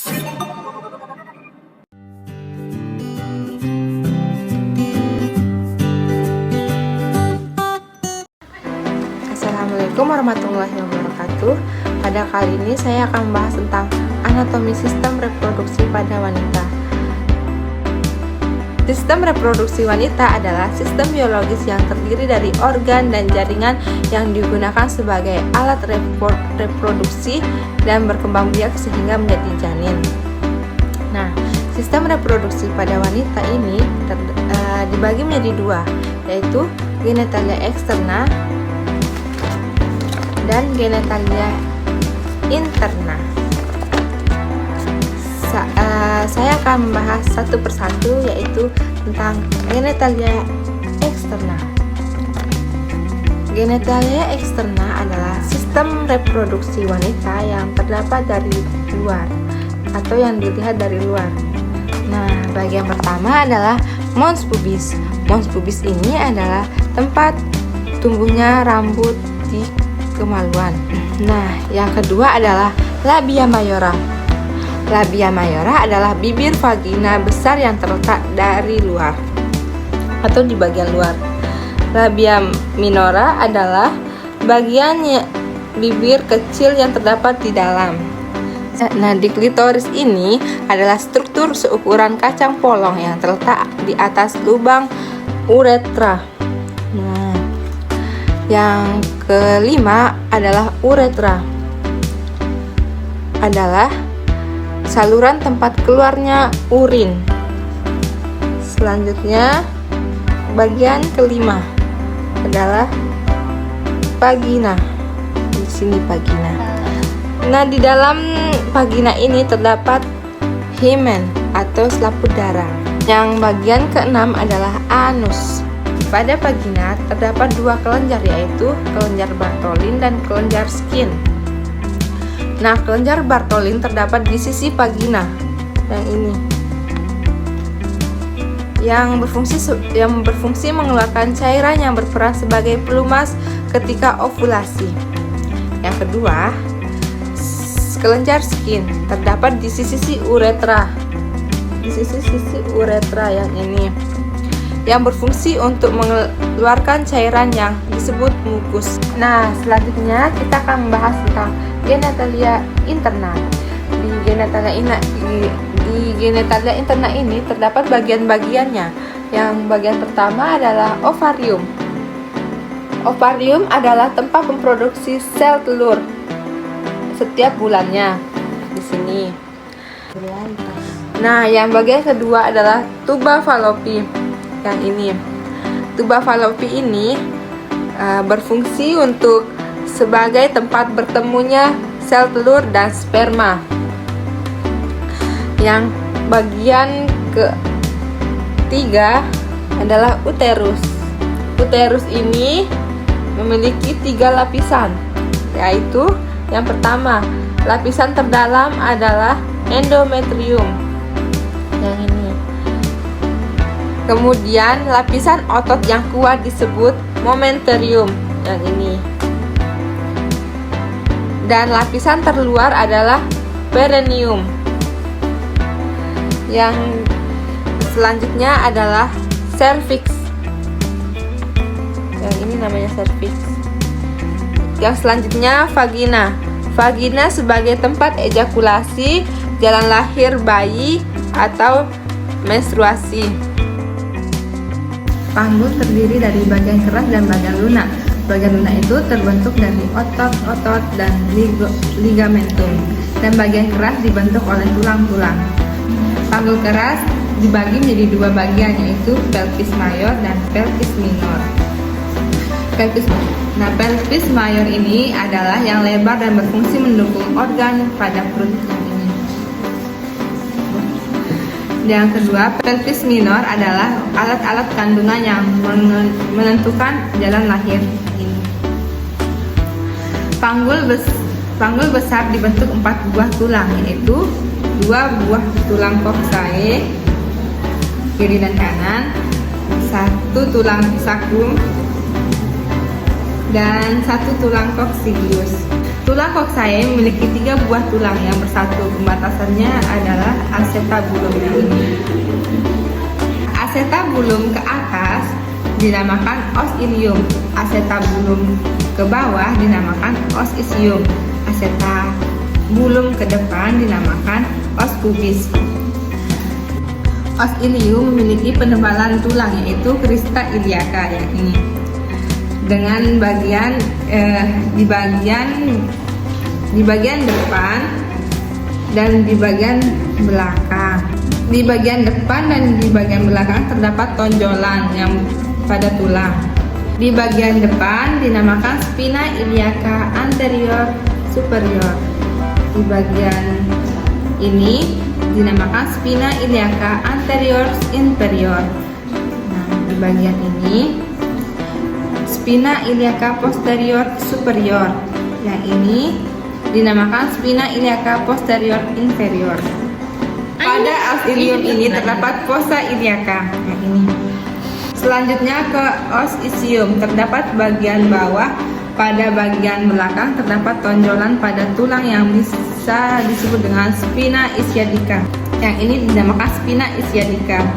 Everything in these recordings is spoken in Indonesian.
Assalamualaikum warahmatullahi wabarakatuh. Pada kali ini saya akan membahas tentang anatomi sistem reproduksi pada wanita. Sistem reproduksi wanita adalah sistem biologis yang terdiri dari organ dan jaringan yang digunakan sebagai alat reproduksi dan berkembang biak sehingga menjadi janin. Nah, sistem reproduksi pada wanita ini dibagi menjadi dua, yaitu genitalia eksterna dan genitalia interna. Saya akan membahas satu persatu, yaitu tentang genitalia eksterna. Genitalia eksterna adalah sistem reproduksi wanita yang terdapat dari luar atau yang dilihat dari luar. Nah, bagian pertama adalah mons pubis. Mons pubis ini adalah tempat tumbuhnya rambut di kemaluan. Nah, yang kedua adalah labia mayora. Labia mayora adalah bibir vagina besar yang terletak dari luar atau di bagian luar. Labia minora adalah bagian bibir kecil yang terdapat di dalam. Nah, di klitoris ini adalah struktur seukuran kacang polong yang terletak di atas lubang uretra. Nah, yang kelima adalah uretra. Adalah saluran tempat keluarnya urin. Selanjutnya, bagian kelima adalah vagina. Di sini vagina. Nah, di dalam vagina ini terdapat hymen atau selaput darah. Yang bagian keenam adalah anus. Pada vagina terdapat dua kelenjar, yaitu kelenjar Bartholin dan kelenjar Skin. Nah, kelenjar Bartholin terdapat di sisi vagina yang ini, yang berfungsi mengeluarkan cairan yang berperan sebagai pelumas ketika ovulasi. Yang kedua, kelenjar Skin terdapat di sisi uretra, yang ini, yang berfungsi untuk mengeluarkan cairan yang disebut mukus. Nah, selanjutnya kita akan membahas tentang genitalia interna. Di genitalia interna ini terdapat bagian-bagiannya. Yang bagian pertama adalah ovarium. Ovarium adalah tempat memproduksi sel telur setiap bulannya. Di sini. Nah, yang bagian kedua adalah tuba fallopi. Yang ini, tuba fallopi ini berfungsi untuk sebagai tempat bertemunya sel telur dan sperma. Yang bagian ketiga adalah uterus. Uterus ini memiliki 3 lapisan, yaitu yang pertama, lapisan terdalam adalah endometrium. Yang ini. Kemudian lapisan otot yang kuat disebut momenterium. Yang ini. Dan lapisan terluar adalah perineum. Yang selanjutnya adalah cervix. Yang ini namanya cervix. Yang selanjutnya vagina. Vagina sebagai tempat ejakulasi, jalan lahir bayi atau menstruasi. Panggul terdiri dari bagian keras dan bagian lunak. Bagian lunak itu terbentuk dari otot-otot dan ligamentum, dan bagian keras dibentuk oleh tulang-tulang. Panggul keras dibagi menjadi dua bagian, yaitu pelvis mayor dan pelvis minor. Pelvis mayor ini adalah yang lebar dan berfungsi mendukung organ pada perut ini. Yang kedua, pelvis minor adalah alat-alat kandungan yang menentukan jalan lahir. Panggul besar dibentuk 4 buah tulang, yaitu 2 buah tulang coxae kiri dan kanan, 1 tulang sacrum, dan 1 tulang coccygeus. Tulang coccyx memiliki 3 buah tulang yang bersatu. Pembatasannya adalah acetabulum yang ini. Acetabulum ke atas dinamakan os ilium, acetabulum ke bawah dinamakan os ischium, acetabulum ke depan dinamakan os pubis. Os ilium memiliki penebalan tulang yaitu crista iliaca yang ini, dengan bagian di bagian depan dan di bagian belakang. Di bagian depan dan di bagian belakang terdapat tonjolan yang pada tulang. Di bagian depan dinamakan spina iliaca anterior superior. Di bagian ini dinamakan spina iliaca anterior inferior. Nah, di bagian ini spina iliaca posterior superior. Yang ini dinamakan spina iliaca posterior inferior. Pada os ilium ini terdapat fossa iliaca yang ini. Selanjutnya ke os ischium, terdapat bagian bawah. Pada bagian belakang terdapat tonjolan pada tulang yang bisa disebut dengan spina ischiadica. Yang ini dinamakan spina ischiadica.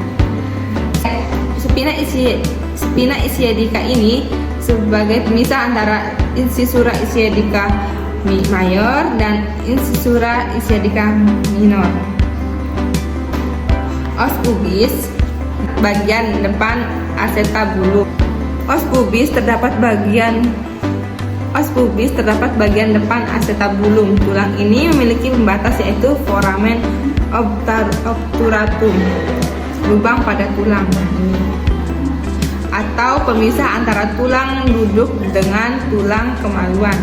Spina ischiadica ini sebagai pemisah antara incisura ischiadica mayor dan incisura ischiadica minor. Os pubis bagian depan acetabulum. Os pubis terdapat bagian depan acetabulum. Tulang ini memiliki pembatas yaitu foramen obturatum, lubang pada tulang atau pemisah antara tulang duduk dengan tulang kemaluan.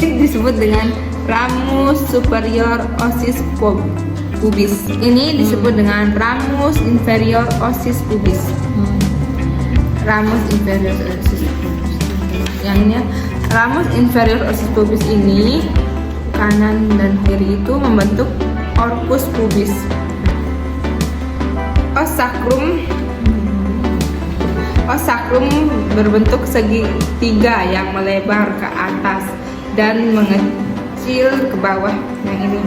Ini disebut dengan ramus superior ossis pubis. Ini disebut dengan ramus inferior ossis pubis. Ramus inferior ossis pubis. Yang ini ramus inferior ossis pubis ini kanan dan kiri itu membentuk corpus pubis. Os sacrum berbentuk segitiga yang melebar ke atas dan mengecil ke bawah. Yang ini.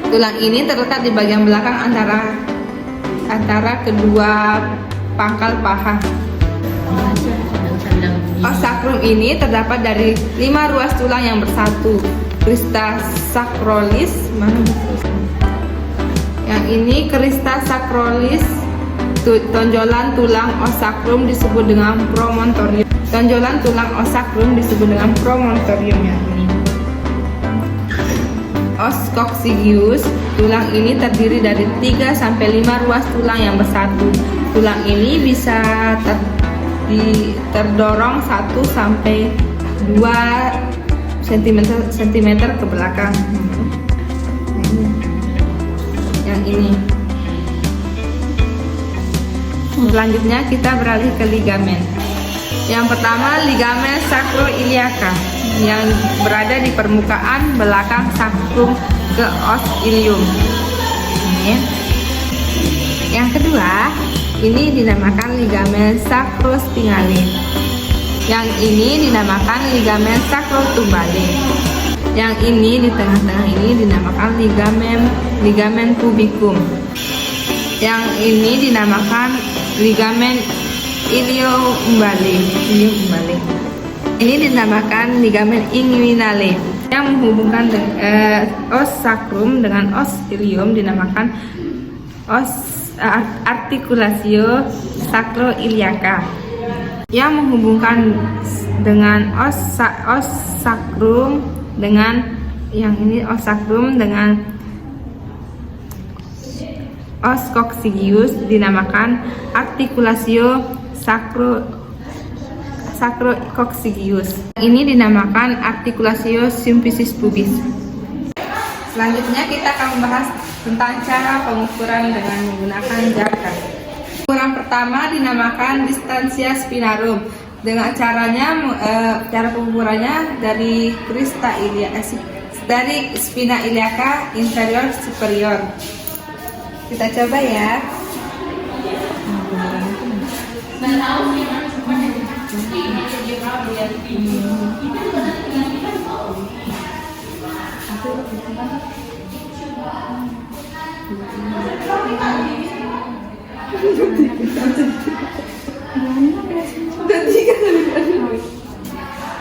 Tulang ini terletak di bagian belakang antara kedua pangkal paha. Os sacrum ini terdapat dari 5 ruas tulang yang bersatu. Crista sacralis, yang ini crista sacralis. Tonjolan tulang os sacrum disebut dengan promontorium. Tonjolan tulang os sacrum disebut dengan promontorium yang ini. Os coccygeus, tulang ini terdiri dari 3 sampai 5 ruas tulang yang bersatu. Tulang ini bisa terdorong 1 sampai 2 cm ke belakang. Yang ini. Selanjutnya kita beralih ke ligamen. Yang pertama ligamen sacroiliaca yang berada di permukaan belakang sacrum ke os ilium. Yang kedua, ini dinamakan ligamen sacrospinale. Yang ini dinamakan ligamen sacrotumbale. Yang ini di tengah-tengah ini dinamakan ligamen pubicum. Yang ini dinamakan ligamen ilioumbale. Ini dinamakan ligamen inguinale. Yang menghubungkan os sacrum dengan os ilium dinamakan os articulatio sacroiliaca. Yang menghubungkan dengan os sacrum dengan yang ini os sacrum dengan os coccygeus dinamakan articulatio sacrococcygeus. Ini dinamakan articulatio symphysis pubis. Selanjutnya kita akan membahas tentang cara pengukuran dengan menggunakan jangkar. Ukuran pertama dinamakan distansia spinarum. Dengan cara pengukurannya dari spina iliaca inferior superior. Kita coba ya.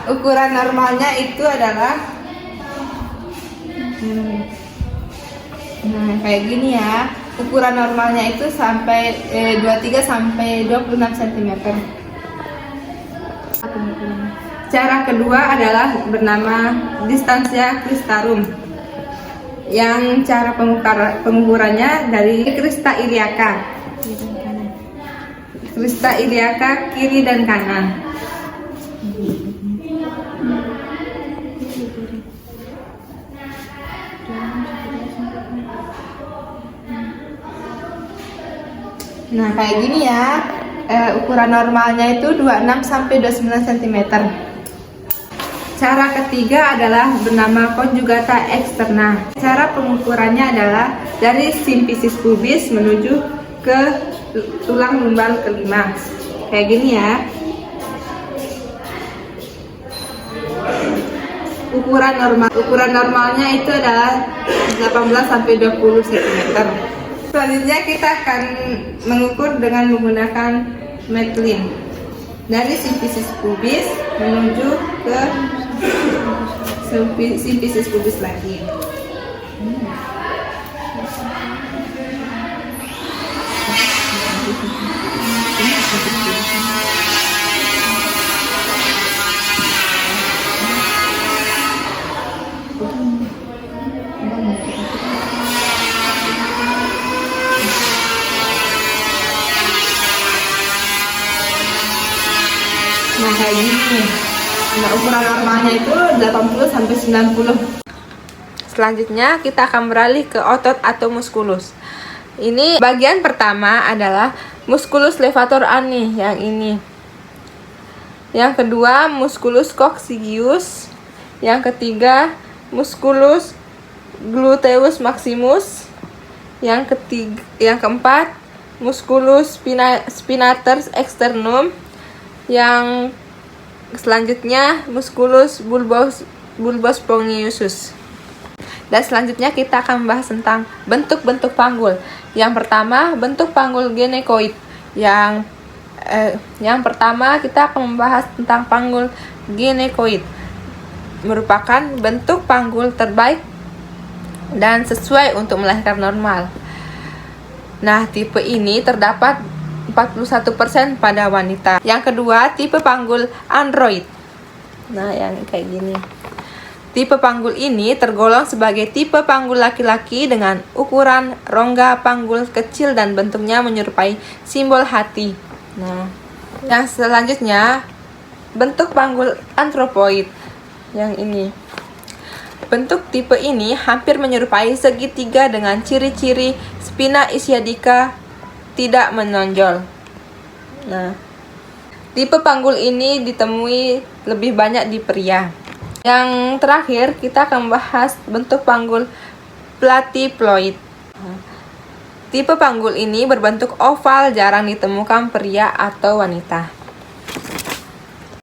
Ukuran normalnya itu adalah kayak gini ya. Ukuran normalnya itu sampai 23 sampai 26 cm. Cara kedua adalah bernama distansia cristarum. Yang cara pengukurannya dari crista iliaca. Crista iliaca kiri dan kanan. Nah, kayak gini ya. Ukuran normalnya itu 26 sampai 29 cm. Cara ketiga adalah bernama conjugata externa. Cara pengukurannya adalah dari simfisis pubis menuju ke tulang lumbal kelima. Kayak gini ya. Ukuran normalnya itu adalah 18 sampai 20 cm. Selanjutnya kita akan mengukur dengan menggunakan Matlin dari simfisis pubis menuju ke simfisis pubis lagi. Nah, kayak gini. Nah, ukuran normalnya itu 80 sampai 90. Selanjutnya kita akan beralih ke otot atau muskulus. Ini bagian pertama adalah musculus levator ani yang ini. Yang kedua musculus coccygeus. Yang ketiga musculus gluteus maximus. Yang keempat musculus spinatus externum. Yang selanjutnya musculus bulbus spongiusus. Dan selanjutnya kita akan membahas tentang bentuk-bentuk panggul. Yang pertama bentuk panggul genekoid. Yang pertama kita akan membahas tentang panggul genekoid. Merupakan bentuk panggul terbaik dan sesuai untuk melahirkan normal. Nah, tipe ini terdapat 41% pada wanita. Yang kedua, tipe panggul android. Nah, yang kayak gini. Tipe panggul ini tergolong sebagai tipe panggul laki-laki dengan ukuran rongga panggul kecil dan bentuknya menyerupai simbol hati. Nah, yang selanjutnya bentuk panggul antropoid. Yang ini. Bentuk tipe ini hampir menyerupai segitiga dengan ciri-ciri spina ischiadica tidak menonjol. Nah, tipe panggul ini ditemui lebih banyak di pria. Yang terakhir kita akan membahas bentuk panggul platyploid. Tipe panggul ini berbentuk oval, jarang ditemukan pria atau wanita.